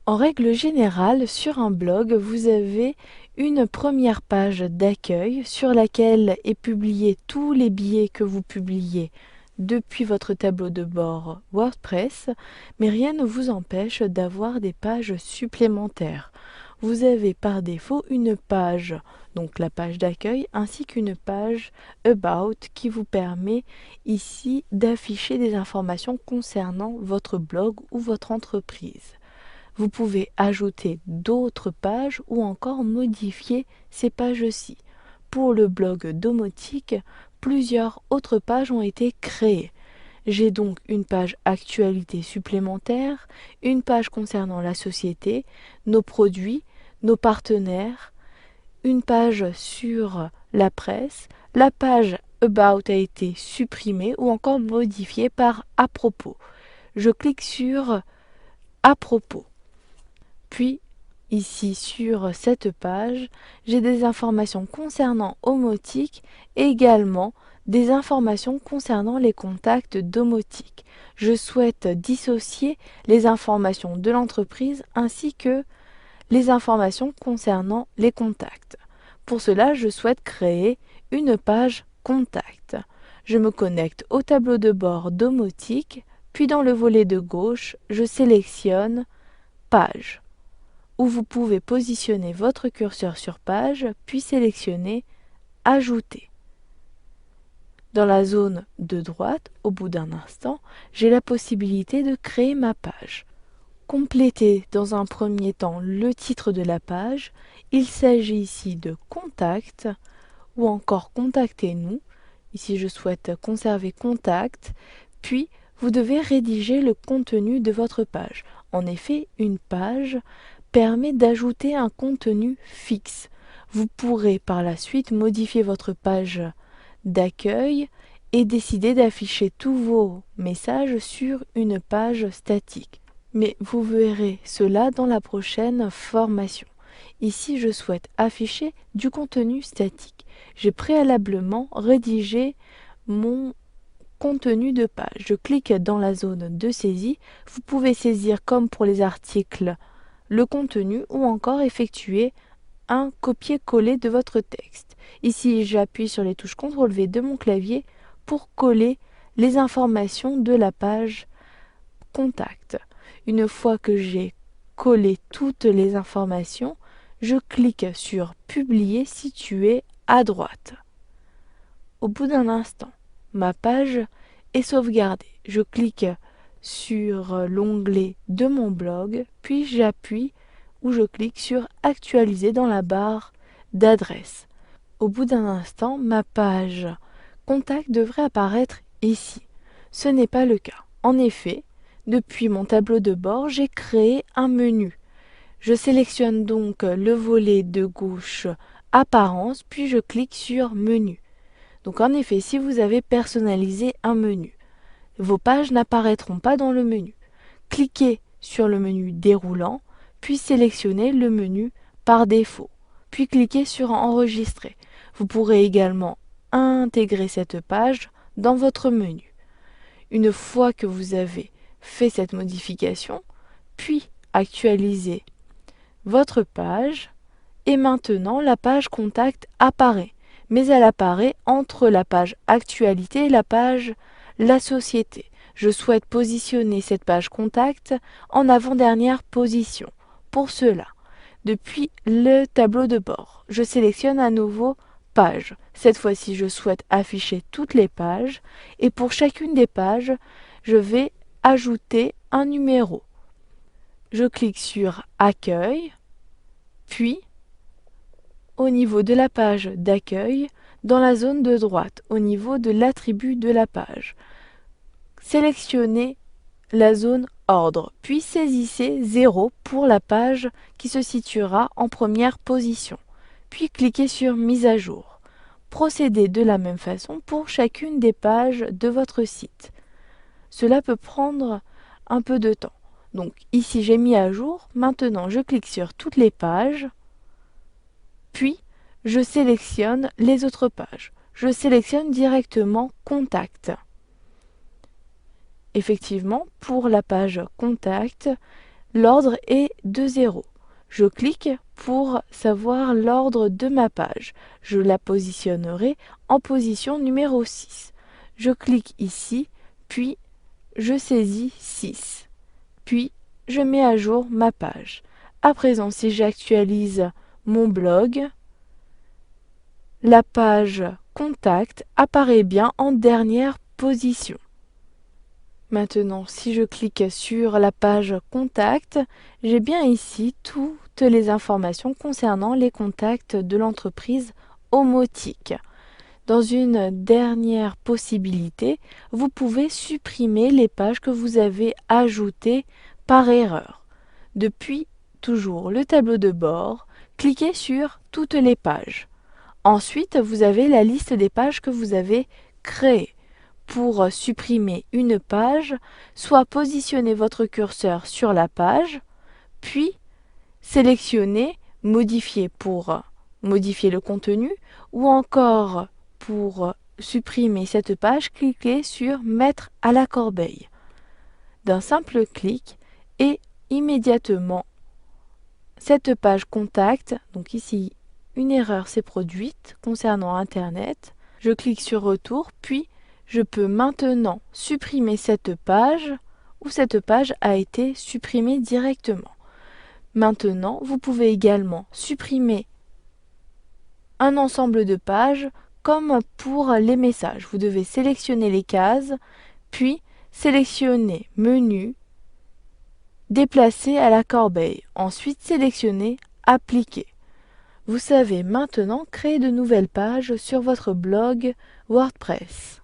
En règle générale, sur un blog, vous avez une première page d'accueil sur laquelle est publié tous les billets que vous publiez depuis votre tableau de bord WordPress, mais rien ne vous empêche d'avoir des pages supplémentaires. Vous avez par défaut une page, donc la page d'accueil, ainsi qu'une page About qui vous permet ici d'afficher des informations concernant votre blog ou votre entreprise. Vous pouvez ajouter d'autres pages ou encore modifier ces pages-ci. Pour le blog domotique, plusieurs autres pages ont été créées. J'ai donc une page actualité supplémentaire, une page concernant la société, nos produits, nos partenaires, une page sur la presse, la page About a été supprimée ou encore modifiée par à propos. Je clique sur à propos. Puis, ici sur cette page, j'ai des informations concernant Omotique et également des informations concernant les contacts d'Omotique. Je souhaite dissocier les informations de l'entreprise ainsi que les informations concernant les contacts. Pour cela, je souhaite créer une page Contact. Je me connecte au tableau de bord d'Omotique, puis dans le volet de gauche, je sélectionne Page, où vous pouvez positionner votre curseur sur page, puis sélectionner Ajouter. Dans la zone de droite, au bout d'un instant, j'ai la possibilité de créer ma page. Compléter dans un premier temps le titre de la page. Il s'agit ici de Contact ou encore Contactez-nous. Ici, je souhaite conserver Contact. Puis, vous devez rédiger le contenu de votre page. En effet, une page permet d'ajouter un contenu fixe. Vous pourrez par la suite modifier votre page d'accueil et décider d'afficher tous vos messages sur une page statique. Mais vous verrez cela dans la prochaine formation. Ici, je souhaite afficher du contenu statique. J'ai préalablement rédigé mon contenu de page. Je clique dans la zone de saisie. Vous pouvez saisir, comme pour les articles, le contenu ou encore effectuer un copier-coller de votre texte. Ici, j'appuie sur les touches CTRL-V de mon clavier pour coller les informations de la page Contact. Une fois que j'ai collé toutes les informations, je clique sur Publier situé à droite. Au bout d'un instant, ma page est sauvegardée. Je clique sur l'onglet de mon blog, puis j'appuie ou je clique sur Actualiser dans la barre d'adresse. Au bout d'un instant, ma page Contact devrait apparaître ici. Ce n'est pas le cas. En effet, depuis mon tableau de bord, j'ai créé un menu. Je sélectionne donc le volet de gauche Apparence, puis je clique sur Menu. Donc en effet, si vous avez personnalisé un menu, vos pages n'apparaîtront pas dans le menu. Cliquez sur le menu déroulant, puis sélectionnez le menu par défaut, puis cliquez sur Enregistrer. Vous pourrez également intégrer cette page dans votre menu. Une fois que vous avez fait cette modification, puis actualiser votre page, et maintenant la page Contact apparaît, mais elle apparaît entre la page Actualité et la page La Société. Je souhaite positionner cette page Contact en avant-dernière position. Pour cela, depuis le tableau de bord, je sélectionne à nouveau Page. Cette fois-ci, je souhaite afficher toutes les pages et pour chacune des pages, je vais ajouter un numéro. Je clique sur Accueil, puis au niveau de la page d'accueil, dans la zone de droite, au niveau de l'attribut de la page, sélectionnez la zone Ordre, puis saisissez 0 pour la page qui se situera en première position, puis cliquez sur Mise à jour. Procédez de la même façon pour chacune des pages de votre site. Cela peut prendre un peu de temps. Donc ici j'ai mis à jour, maintenant je clique sur toutes les pages, puis je sélectionne les autres pages. Je sélectionne directement Contact. Effectivement, pour la page Contact, l'ordre est de 0. Je clique pour savoir l'ordre de ma page. Je la positionnerai en position numéro 6. Je clique ici, puis je saisis 6. Puis je mets à jour ma page. À présent, si j'actualise mon blog, la page Contact apparaît bien en dernière position. Maintenant, si je clique sur la page Contact, j'ai bien ici toutes les informations concernant les contacts de l'entreprise Omotique. Dans une dernière possibilité, vous pouvez supprimer les pages que vous avez ajoutées par erreur. Depuis toujours le tableau de bord, cliquez sur toutes les pages. Ensuite, vous avez la liste des pages que vous avez créées. Pour supprimer une page, soit positionnez votre curseur sur la page, puis sélectionnez Modifier pour modifier le contenu, ou encore pour supprimer cette page, cliquez sur Mettre à la corbeille. D'un simple clic, et immédiatement cette page Contact, donc ici une erreur s'est produite concernant Internet, je clique sur Retour, puis je peux maintenant supprimer cette page ou cette page a été supprimée directement. Maintenant, vous pouvez également supprimer un ensemble de pages comme pour les messages. Vous devez sélectionner les cases, puis sélectionner Menu, déplacer à la corbeille. Ensuite, sélectionner Appliquer. Vous savez maintenant créer de nouvelles pages sur votre blog WordPress.